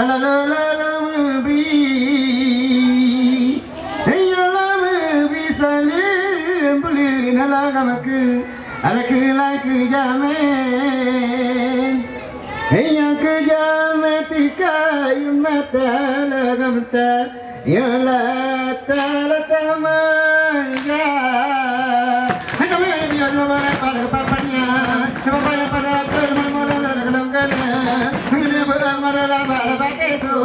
Alalam bi Ayalam bi salim Bulin alagamak Alak jamin Yang kejamet tika Yumata lagamta Yala talatamanga Hanya dia pada papanya Papanya pada kelmamola kelangkana Ini beramalah pakai itu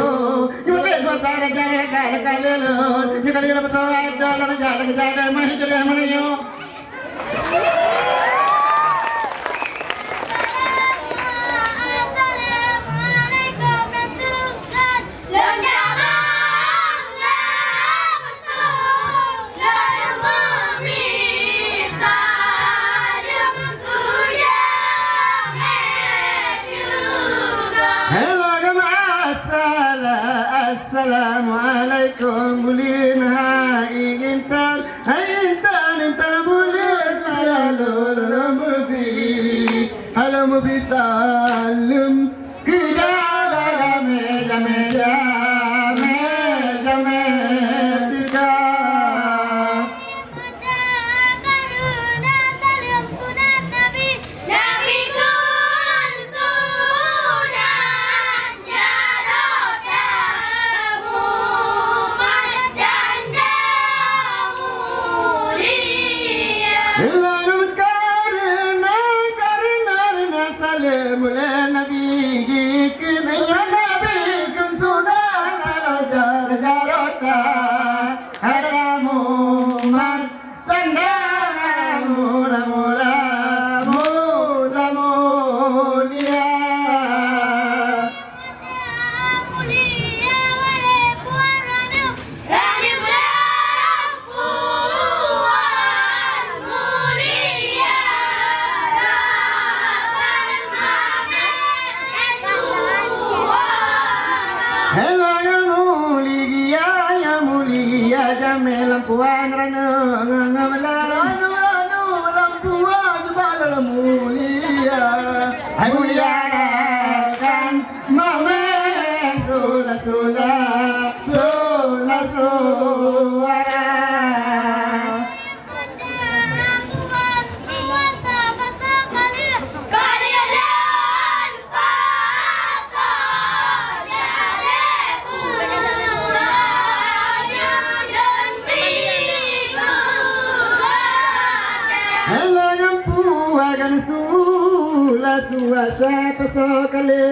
Yule suasana jalan kalelon Jika dia bersawat dalam jalan masih jalan melayu Assalamualaikum bulin hai intan bulin halo mubi salam kidala meja tika karuna salam sunat nabi kun sunat jarota dan mulia karena salam nabi kena nabi kun sunat jarota haramu man tanda mula mulia mulia wale puan rani puan mulia Hello ya mulia jamel lampuan rana lampuan jebal mulia hai mulia kan mame sula suara Suasa pasok kale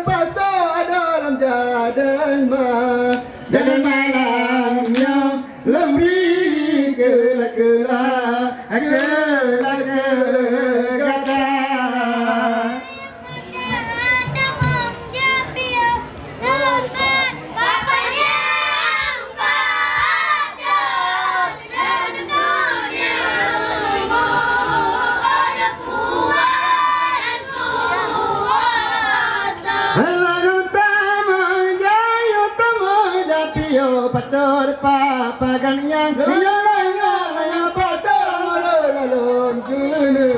pasok dalam jadan malamnya lemri kela gata Pator papagan yang yang pator malon gulu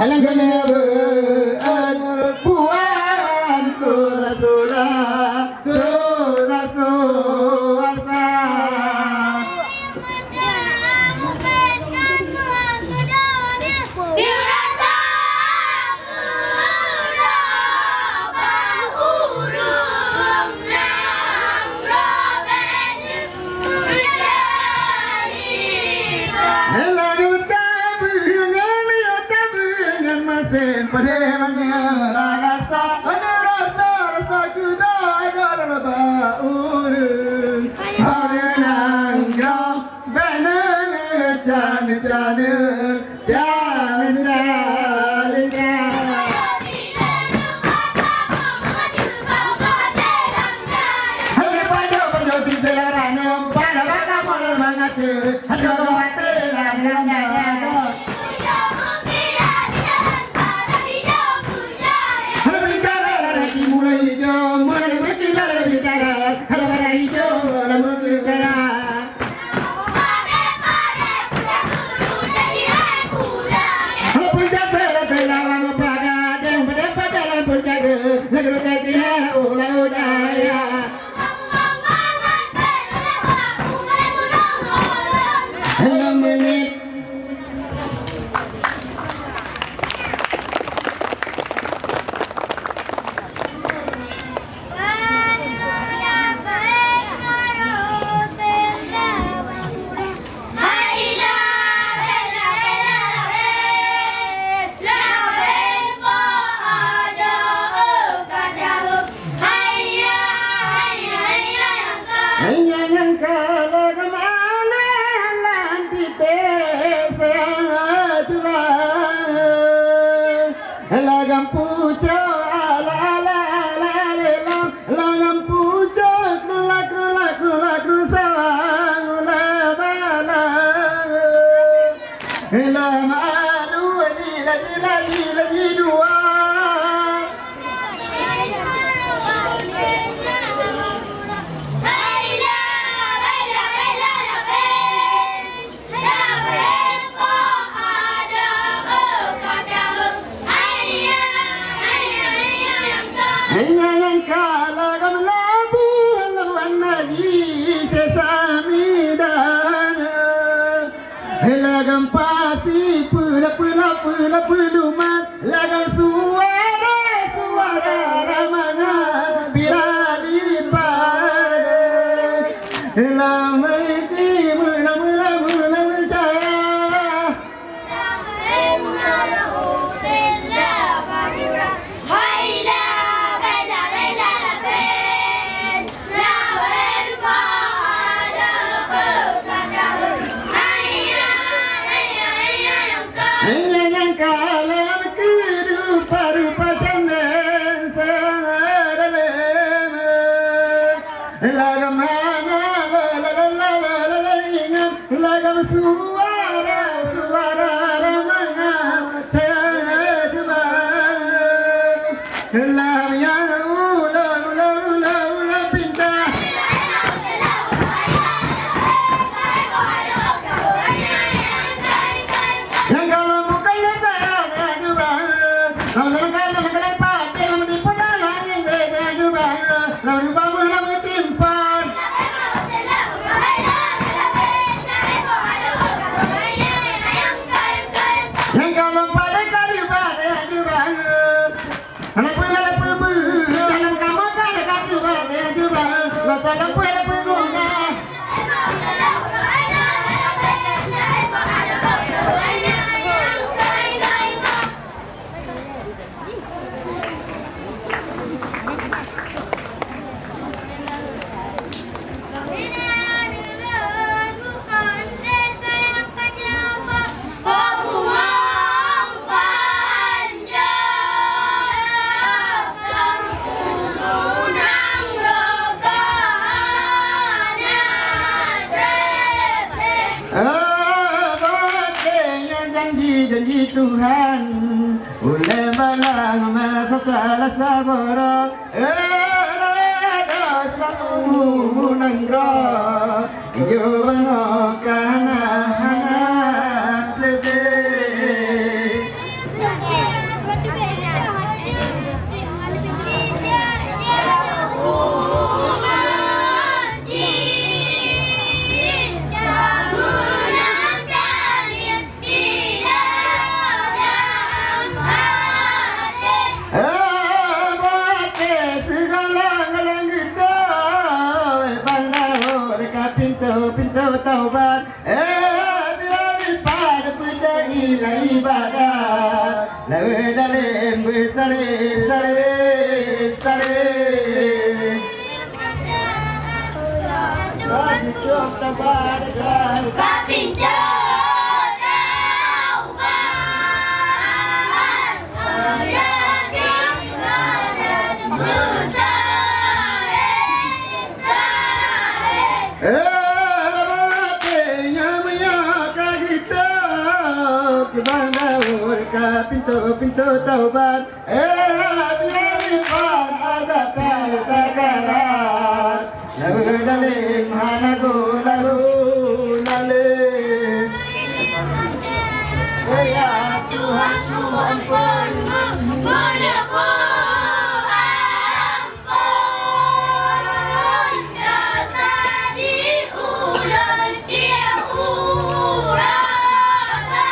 alang gulu puan sula Padanya rasa kuda dalam baur Harenang grau benar jalan lagam pucuk ala ala ala ala lagam pucuk nulak nulak nulak nusawang ulabala lama adu lagi lagi lagi dua hanya yang kalah kami labu lawan lagi sesami dana lagam pasti pula pula pula pelumat lagam suara suara ramana birali pada lamai di mula mula mula saya hanya yang kalah kerupa-rupa jangan serem lagam mana la ingat lagam suara suara ramana saya coba lam yang ula ula ula ula pintar yang kalau bukan saya coba kalau lepas dalam di pedalang yang saya coba lalu bangun lalu timpan yang kalau pada kali pada coba anak pula dalam kamar kan coba coba masalah pula guna janji Tuhan oleh malang masa salah sabar dosa munangro yo kana plebe pintu taubat biar pada pedang ibadah lawe dalam besare sare sare Tuhan tabarkan pintu pintu taubat biarkan ada kegagalan lalu dalam hanaku lalu ya Tuhan ku ampunmu Mudaku ampun dosa diulang dia urasa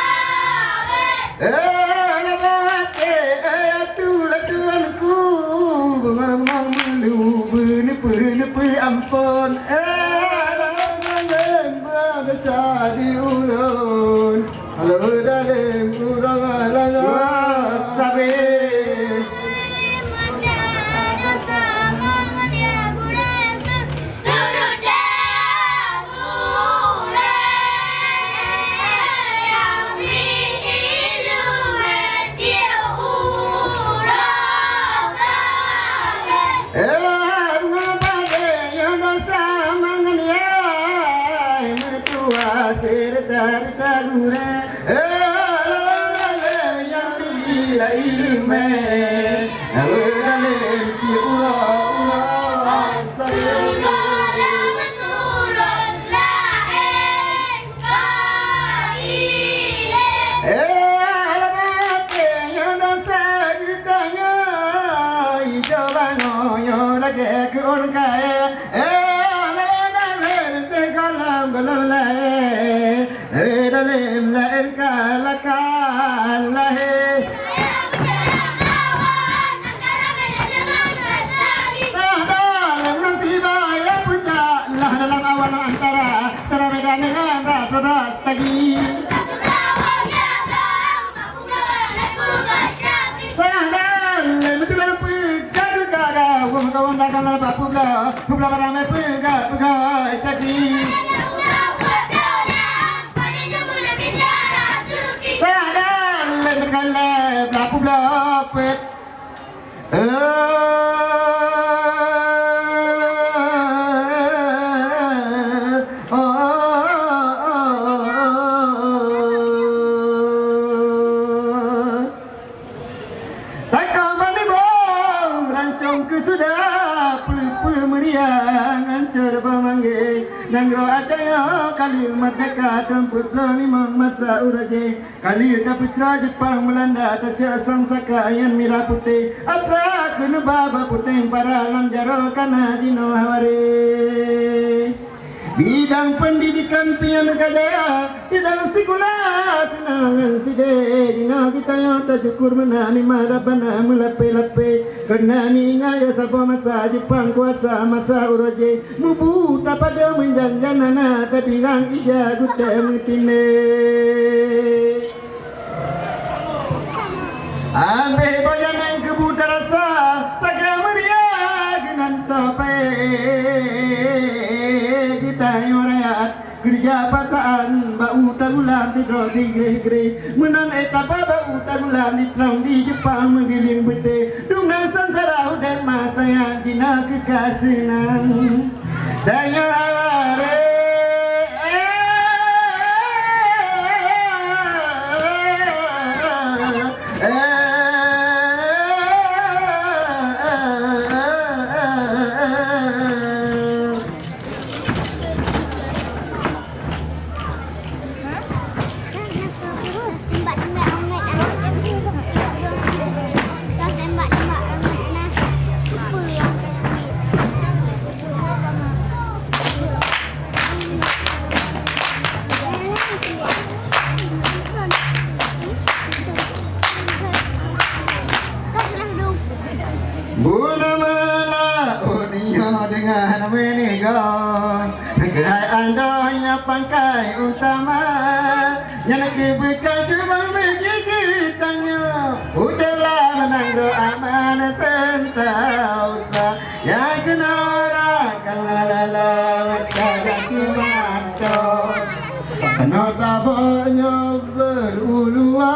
Tuhanku lupa ampun dalam jadi urun kalau dalam urang alang sabar gure yang bila ilmu dalam tiura Segala mesurut lain kaile masa uraje kali dapat Jepang melanda tercak sangsaka yang merah putih atra kena baba putih para lam jaro kana dino hawari bidang pendidikan pian gajaya bidang sekolah senangan side dino kita yang tajukur menani marabana melape-lape kena ni ngaya sapa masa Jepang kuasa masa uraje mubu tapada menjanjanana tapi ngang ija gutem tine ambe bojanang kebuta rasa sagamaria genan tope kita yorayat kerja pasaan bau tagulam di roti gre menan etapa bau tagulam di trong di Jepang menggiling bete dungan sansara udah masa yang jina kekasinan daya are pangkai utama yang kebekat cuma begitu tanya udahlah menang doa mana sentausa yang kenarakan lalala kaya kimanto kenapa banyak berulua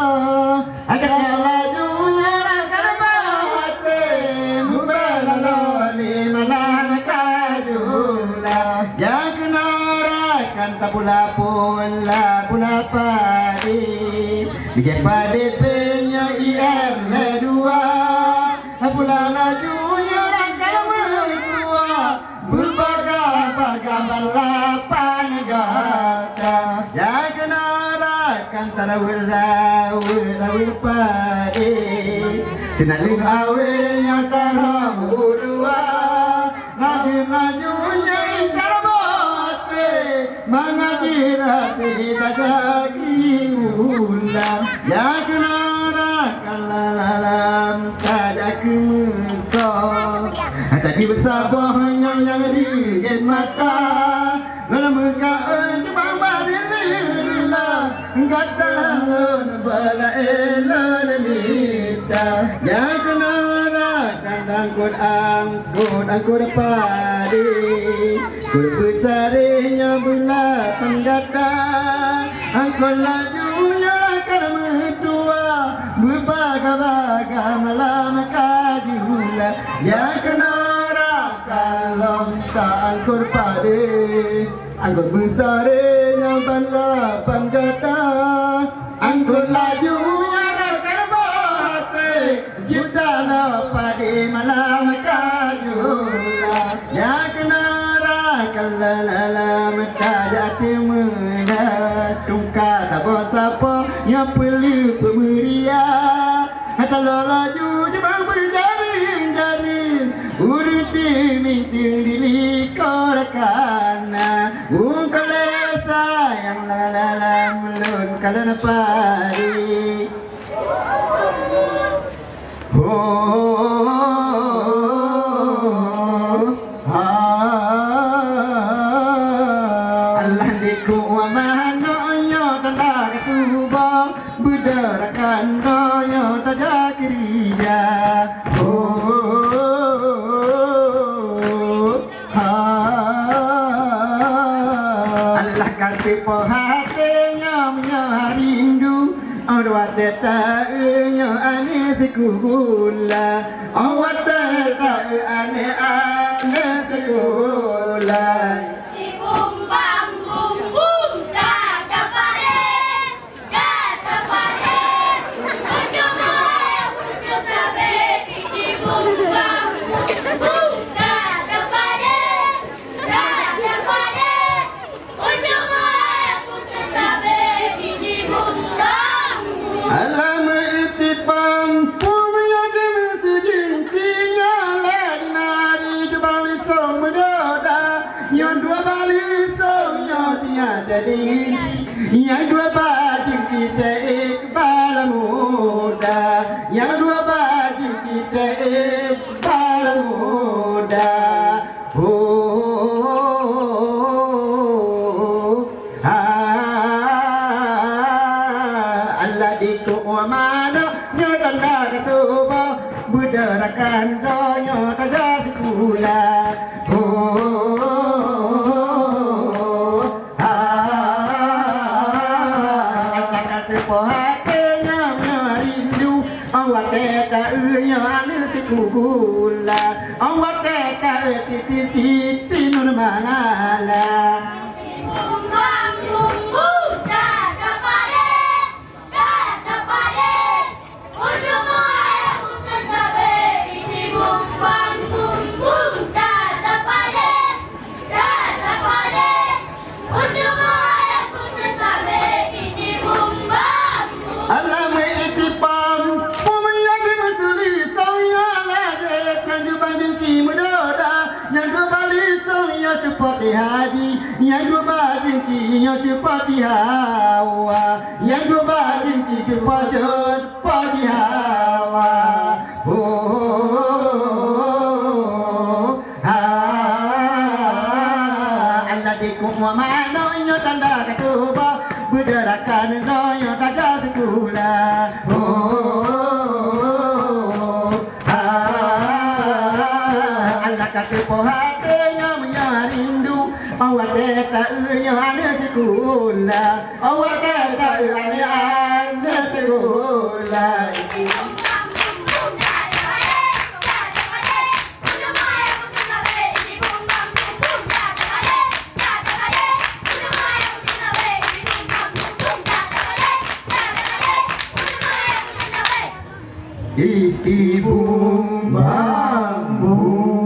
ajak lajunya rakan bawate mubalali malam kajula yang pula padi bikin padi penya ir ledua pula lajunya rangkal mertua berbaga-baga balapan gata yang kenarakan tarawir padi senalih awe yang tarang udua lajunya mengajira tidak lagi ulang yang kenarakan lalam tajak kemengkau jadi bersabar yang digit mata dalam muka jepang barilillah kata lon bala elon mita yang kenarakan angkut padi berbesarnya bila penggata angkut lajunya akan mentua berbaga-baga malam kajula yang kenarakan lomta angkut padi Angkut besar yang bala panggata, angkut laju yang rakan bate, jidala padi malam kajula, ya kenara kalala mentajati mena, tungka tapa-tapa yang perlu pemeria, hatala laju jebang berjaring-jaring, uriti miting dilikorkana, ungkale sayang lala melun kalana pari. Allah diku amanonya tanda kesuba budarakan doyo tajakiriya. Allah kati po hatinya rindu. Awat data nya ane sekula, awat data ane sekula. Bum bam bum bum, da da pare, unjuk mulai unjuk sabe, di bum bam bum bum, da da pare, unjuk mulai unjuk sabe, di bum bam. Alam itipam punya jeme sujin tinggalan nari jebali song medoda yang dua bali song yang tiada jadi yang dua baju kita iqbal muda yang dua baju kita iqbal muda Diku mana nyotanda ketuba budarakan zonyo taja sekula kata pohatinya rindu awak teka nya ane sekula awak teka siti nur mangala. Bum bam bum bum, da da pare, unjuk mulai unjuk sabe, di bum bam bum bum, da da pare, unjuk mulai unjuk sabe, di bum bam bum. Alam itipam punya jeme suri sonya lade tanju banjing ki mudoda yang dua bali sonya seperti haji yang dua banjing ki yang seperti hawa yang dua banjing ki seperti hawa Allah diku mana inyo tanda ketuba budarakan zoyo taja sekula Allah kata pohatinya rindu awak data nya ane sekula awak data ane sekula. Iti bum bam bum